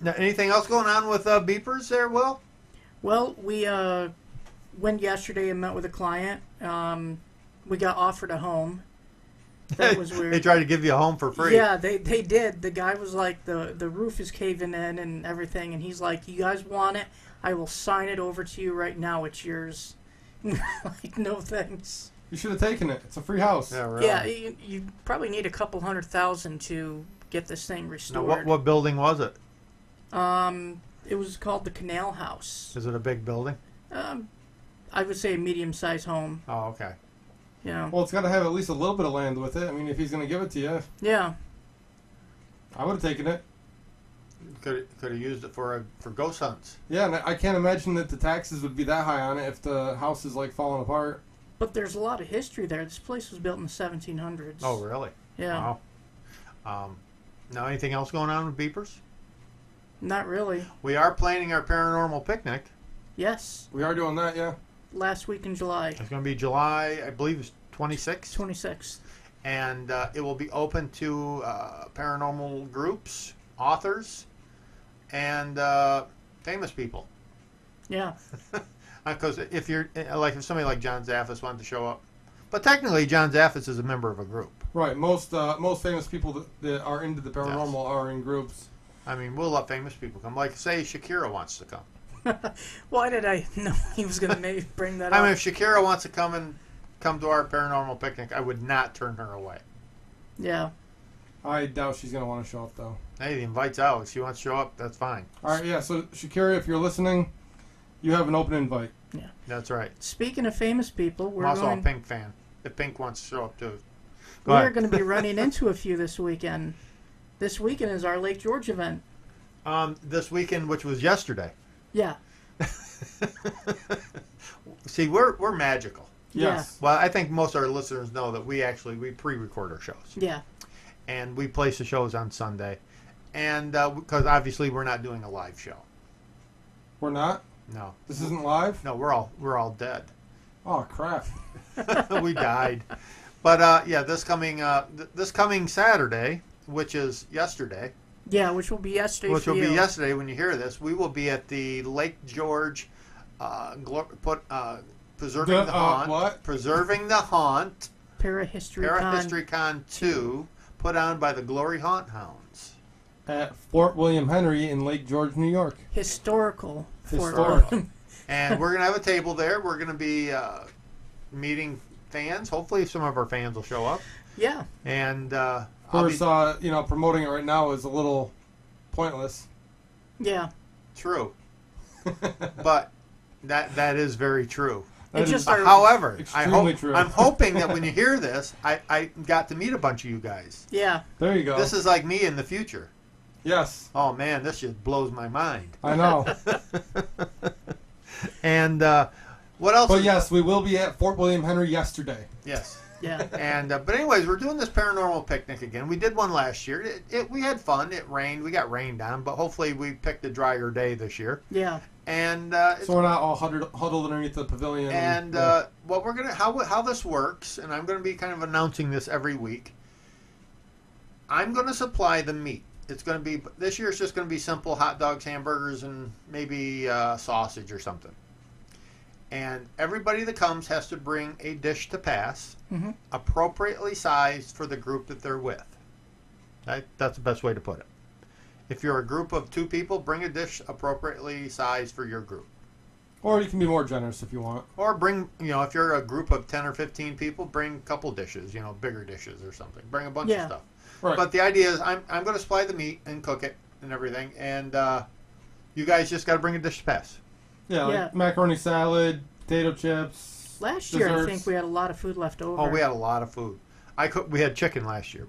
anything else going on with beepers there, Will? Well, we went yesterday and met with a client. We got offered a home. That was weird. They tried to give you a home for free. Yeah, they did. The guy was like, the roof is caving in and everything, and he's like, you guys want it? I will sign it over to you right now. It's yours. Like, no thanks. You should have taken it. It's a free house. Yeah, really. Yeah, you probably need a couple $100,000 to get this thing Now, restored. what building was it? It was called the Canal House. Is it a big building? I would say a medium-sized home. Oh, okay. You know. Well, it's got to have at least a little bit of land with it. I mean, if he's going to give it to you, Yeah. I would have taken it. Could have used it for ghost hunts. Yeah, and I can't imagine that the taxes would be that high on it if the house is like falling apart. But there's a lot of history there. This place was built in the 1700s. Oh, really? Yeah. Wow. Now, anything else going on with beepers? Not really. We are planning our paranormal picnic. Yes. We are doing that, yeah. Last week in July. It's going to be July, I believe it's 26th. 26th. And it will be open to paranormal groups, authors, and famous people. Yeah. Because if somebody like John Zaffis wanted to show up, but technically John Zaffis is a member of a group. Right. Most famous people that are into the paranormal are in groups. I mean, we'll let famous people come. Like, say, Shakira wants to come. Why did I know he was going to maybe bring that up? I mean, if Shakira wants to come to our paranormal picnic, I would not turn her away. Yeah. I doubt she's going to want to show up, though. Hey, the invite's out. If she wants to show up, that's fine. All right, yeah. So, Shakira, if you're listening, you have an open invite. Yeah. That's right. Speaking of famous people, I'm also a Pink fan. If Pink wants to show up, too. We're going to be running into a few this weekend. This weekend is our Lake George event. This weekend, which was yesterday. Yeah. See, we're magical. Yes. Well, I think most of our listeners know that we pre-record our shows. Yeah. And we place the shows on Sunday. And because obviously we're not doing a live show. We're not? No. This isn't live? No, we're all dead. Oh, crap. We died. But yeah, this coming Saturday, which is yesterday. Yeah, which will be yesterday. Which will be yesterday when you hear this. We will be at the Lake George, preserving the haunt. What? Preserving the haunt. Parahistory Con 2, put on by the Glory Haunt Hounds At Fort William Henry in Lake George, New York. Historical. Historical. And we're gonna have a table there. We're gonna be meeting fans. Hopefully, some of our fans will show up. Yeah. And of course, promoting it right now is a little pointless. Yeah. True. But that is very true. However, true. I'm hoping that when you hear this, I got to meet a bunch of you guys. Yeah. There you go. This is like me in the future. Yes. Oh man, this just blows my mind. I know. And what else? But yes, we will be at Fort William Henry yesterday. Yes. Yeah. And but anyways, we're doing this paranormal picnic again. We did one last year. We had fun. It rained. We got rained on, but hopefully we picked a drier day this year. Yeah. And so we're not all huddled underneath the pavilion. And what we're gonna how this works, and I'm gonna be kind of announcing this every week. I'm gonna supply the meat. It's gonna be this year. It's just gonna be simple hot dogs, hamburgers, and maybe sausage or something. And everybody that comes has to bring a dish to pass, appropriately sized for the group that they're with. Right? That's the best way to put it. If you're a group of 2 people, bring a dish appropriately sized for your group. Or you can be more generous if you want. Or bring, if you're a group of 10 or 15 people, bring a couple dishes, bigger dishes or something. Bring a bunch of stuff. Right. But the idea is I'm going to supply the meat and cook it and everything, and you guys just got to bring a dish to pass. Yeah, like macaroni salad, potato chips. Last year, I desserts. think we had a lot of food left over. Oh, we had a lot of food. We had chicken last year,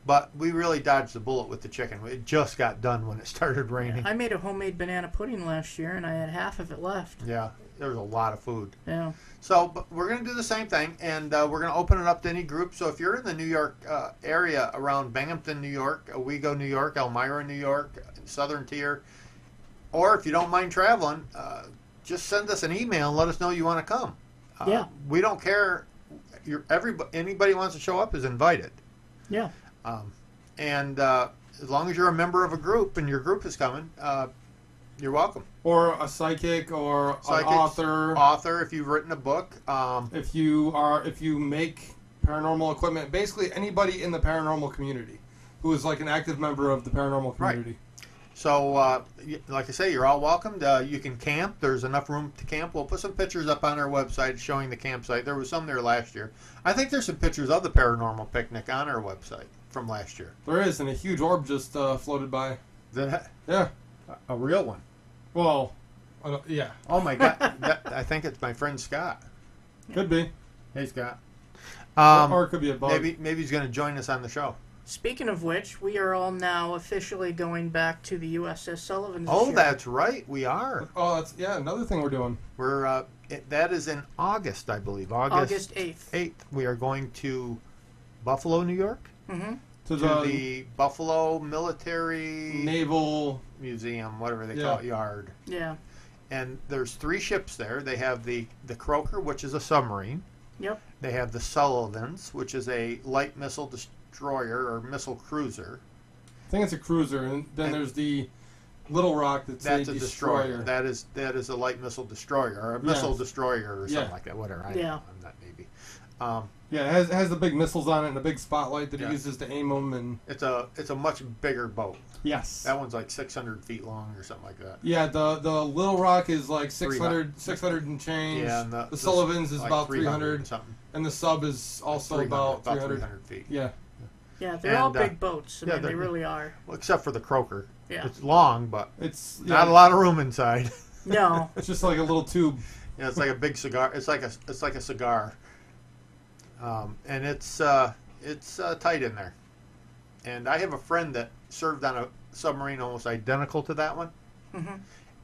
but we really dodged the bullet with the chicken. It just got done when it started raining. I made a homemade banana pudding last year, and I had half of it left. Yeah, there was a lot of food. Yeah. So but we're going to do the same thing, and we're going to open it up to any group. So if you're in the New York area around Binghamton, New York, Owego, New York, Elmira, New York, Southern Tier, or if you don't mind traveling, just send us an email and let us know you want to come. We don't care. Anybody who wants to show up is invited. Yeah. And as long as you're a member of a group and your group is coming, you're welcome. Or a psychic or an author. Author, if you've written a book. If you make paranormal equipment, basically anybody in the paranormal community who is like an active member of the paranormal community. Right. So, like I say, you're all welcomed. You can camp. There's enough room to camp. We'll put some pictures up on our website showing the campsite. There was some there last year. I think there's some pictures of the paranormal picnic on our website from last year. There is, and a huge orb just floated by. Yeah. A real one? Well, yeah. Oh, my God. I think it's my friend Scott. Could be. Hey, Scott. Or it could be a bug. Maybe he's going to join us on the show. Speaking of which, we are all now officially going back to the USS Sullivan. Oh, that's right. We are. Oh, that's another thing we're doing. We're that is in August, I believe. August 8th. 8th. We are going to Buffalo, New York. Mm-hmm. To the Buffalo Military Naval Museum, whatever they call it, yard. Yeah. And there's 3 ships there. They have the Croker, which is a submarine. Yep. They have the Sullivans, which is a light missile destroyer or missile cruiser. I think it's a cruiser, and then there's the Little Rock that's a destroyer. That is a light missile destroyer or a missile destroyer or something like that. Whatever. I'm not Navy. It has the big missiles on it and a big spotlight that it uses to aim them. And it's a much bigger boat. Yes. That one's like 600 feet long or something like that. Yeah, the Little Rock is like 600 and change. Yeah, and the Sullivan's is like about 300 and something. And the sub is also about 300 feet. Yeah. Yeah, they're all big boats. I mean, they really are. Well, except for the Croker. Yeah. It's long, but it's not a lot of room inside. No. It's just like a little tube. Yeah, it's like a big cigar. It's like a cigar. And it's tight in there. And I have a friend that served on a submarine almost identical to that one. Mm-hmm.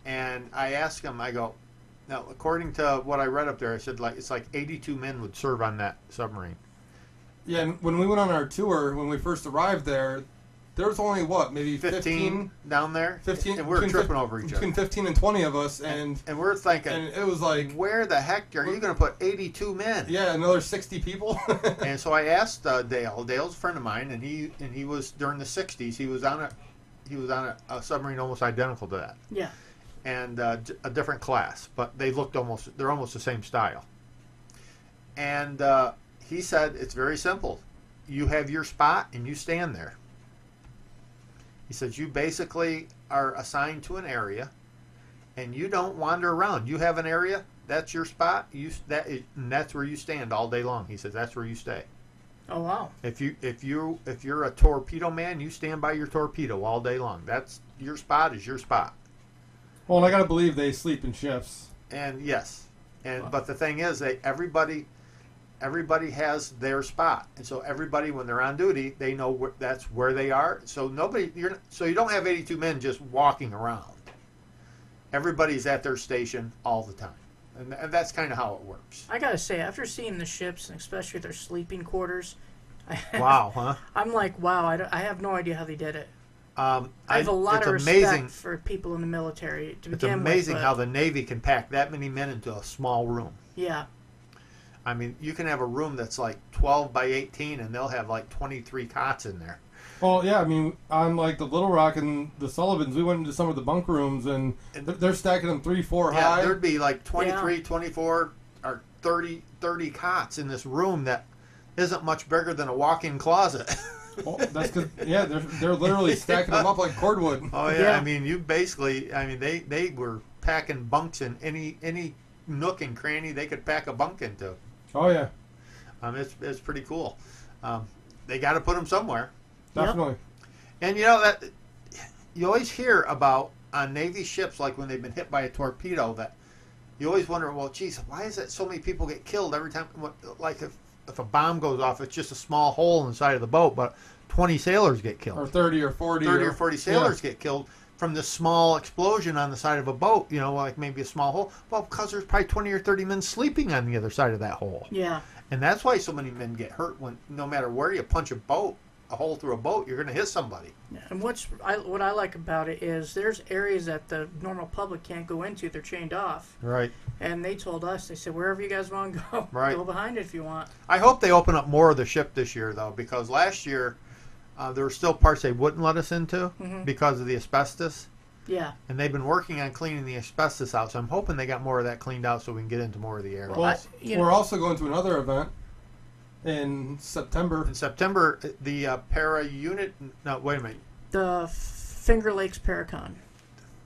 And I asked him, I go, now according to what I read up there, I said it's like 82 men would serve on that submarine. Yeah, and when we went on our tour, when we first arrived there was only maybe 15 down there. 15, and we were tripping over each other. Between 15 and 20 of us, and we're thinking, and it was like, where the heck are you going to put 82 men? Yeah, another 60 people. And so I asked Dale. Dale's a friend of mine, and he was during the 60s. He was on a submarine almost identical to that. Yeah. And a different class, but they're almost the same style. And he said it's very simple. You have your spot and you stand there. He says you basically are assigned to an area, and you don't wander around. You have an area, that's your spot. And that's where you stand all day long. He says that's where you stay. Oh wow! If you're a torpedo man, you stand by your torpedo all day long. That's your spot. Is your spot. Well, and I gotta believe they sleep in shifts. And yes, but the thing is, everybody has their spot, and so everybody, when they're on duty, they know that's where they are. So you don't have 82 men just walking around. Everybody's at their station all the time, and that's kind of how it works. I gotta say, after seeing the ships, and especially their sleeping quarters, wow, huh? I'm like, wow, I have no idea how they did it. I have a lot it's of amazing. respect for people in the military to begin with. It's amazing how the Navy can pack that many men into a small room. Yeah. I mean, you can have a room that's like 12 by 18, and they'll have like 23 cots in there. Well, yeah, I mean, on like the Little Rock and the Sullivans, we went into some of the bunk rooms, and they're stacking them 3-4 high. Yeah, there'd be like 23, 24, or 30 cots in this room that isn't much bigger than a walk-in closet. Well, that's because they're literally stacking them up like cordwood. Oh yeah, I mean, they were packing bunks in any nook and cranny they could pack a bunk into. Oh yeah, It's pretty cool. They got to put them somewhere. definitely. And you know that you always hear about on Navy ships, like when they've been hit by a torpedo, that you always wonder, well, geez, why is it so many people get killed every time? Like if a bomb goes off, it's just a small hole in the side of the boat, but 20 sailors get killed. Or 30 or 40. 30 or 40 sailors get killed from this small explosion on the side of a boat, you know, like maybe a small hole. Well, because there's probably 20 or 30 men sleeping on the other side of that hole. Yeah. And that's why so many men get hurt when no matter where you punch a hole through a boat, you're going to hit somebody. And what I like about it is there's areas that the normal public can't go into. They're chained off. Right. And they told us, they said, wherever you guys want to go, Right. go behind it if you want. I hope they open up more of the ship this year, though, because last year there were still parts they wouldn't let us into because of the asbestos. Yeah. And they've been working on cleaning the asbestos out, so I'm hoping they got more of that cleaned out so we can get into more of the areas. Well, We're also going to another event in September. In September, the para unit. No, wait a minute. The Finger Lakes Paracon.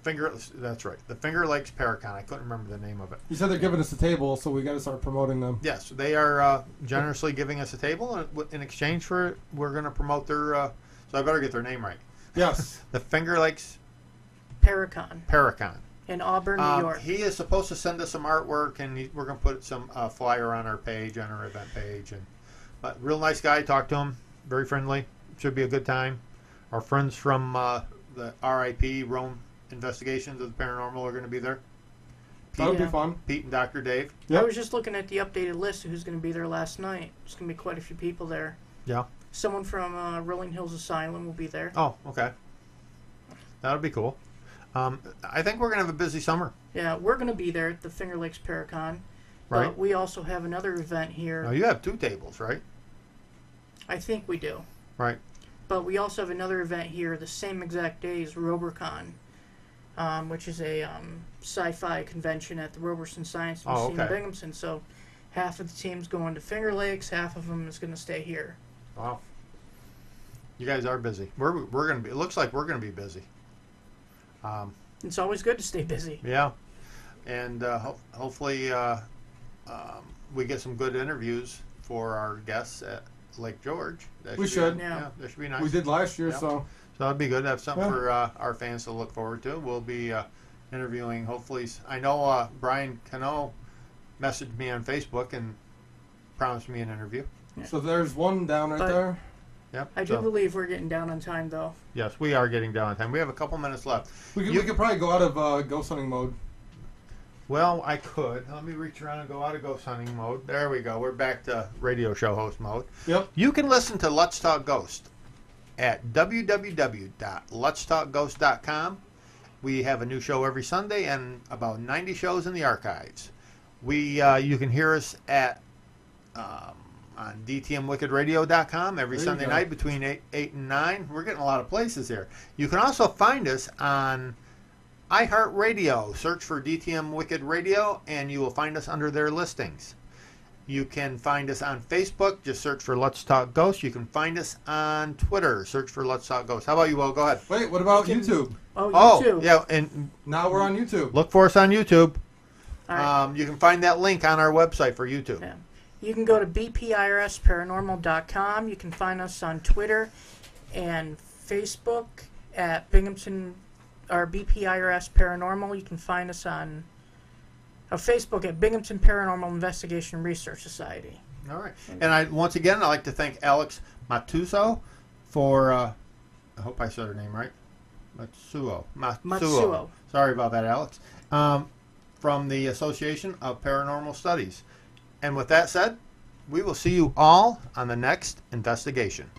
That's right. The Finger Lakes Paracon. I couldn't remember the name of it. You said they're giving us a table, so we got to start promoting them. Yes, they are generously giving us a table, and in exchange for it, we're going to promote their. So I better get their name right. Yes. The Finger Lakes Paracon Paracon. in Auburn, New York. He is supposed to send us some artwork, and we're going to put some flyer on our page, on our event page. But real nice guy. Talked to him. Very friendly. Should be a good time. Our friends from the RIP Rome Investigations of the Paranormal are going to be there. That'll be fun. Pete and Dr. Dave. Yep. I was just looking at the updated list of who's going to be there last night. There's going to be quite a few people there. Yeah. Someone from Rolling Hills Asylum will be there. Oh, okay. That'll be cool. I think we're going to have a busy summer. Yeah, we're going to be there at the Finger Lakes Paracon. Right. But we also have another event here. Now, you have 2 tables, right? I think we do. Right. But we also have another event here the same exact day as RoberCon, which is a sci-fi convention at the Roberson Science Museum in Binghamton. So half of the team's going to Finger Lakes, half of them is going to stay here. Wow. You guys are busy. We're going to be. It looks like we're going to be busy. It's always good to stay busy. Yeah. And hopefully we get some good interviews for our guests at Lake George. We should. Yeah. That should be nice. We did last year, Yeah. so that'd be good to have something for our fans to look forward to. We'll be interviewing, hopefully. I know Brian Cano messaged me on Facebook and promised me an interview. Yeah. So there's one down right But- there. Yep. I do believe we're getting down on time, though. Yes, we are getting down on time. We have a couple minutes left. We could probably go out of ghost hunting mode. Well, I could. Let me reach around and go out of ghost hunting mode. There we go. We're back to radio show host mode. Yep. You can listen to Let's Talk Ghost at www.letstalkghost.com. We have a new show every Sunday and about 90 shows in the archives. You can hear us at on dtmwickedradio.com every There you Sunday go. night between 8 and 9. We're getting a lot of places here. You can also find us on iHeartRadio. Search for DTM Wicked Radio, and you will find us under their listings. You can find us on Facebook. Just search for Let's Talk Ghost. You can find us on Twitter. Search for Let's Talk Ghost. How about you, Will? Go ahead. Wait, what about YouTube? Oh, you too. Yeah, and Now we're on YouTube. look for us on YouTube. All right. You can find that link on our website for YouTube. Yeah. You can go to bpirsparanormal.com. You can find us on Twitter and Facebook at Binghamton or BPIRS Paranormal. You can find us on Facebook at Binghamton Paranormal Investigation Research Society. All right. And once again, I'd like to thank Alex Matsuo for, I hope I said her name right, Matsuo. Sorry about that, Alex. From the Association of Paranormal Studies. And with that said, we will see you all on the next investigation.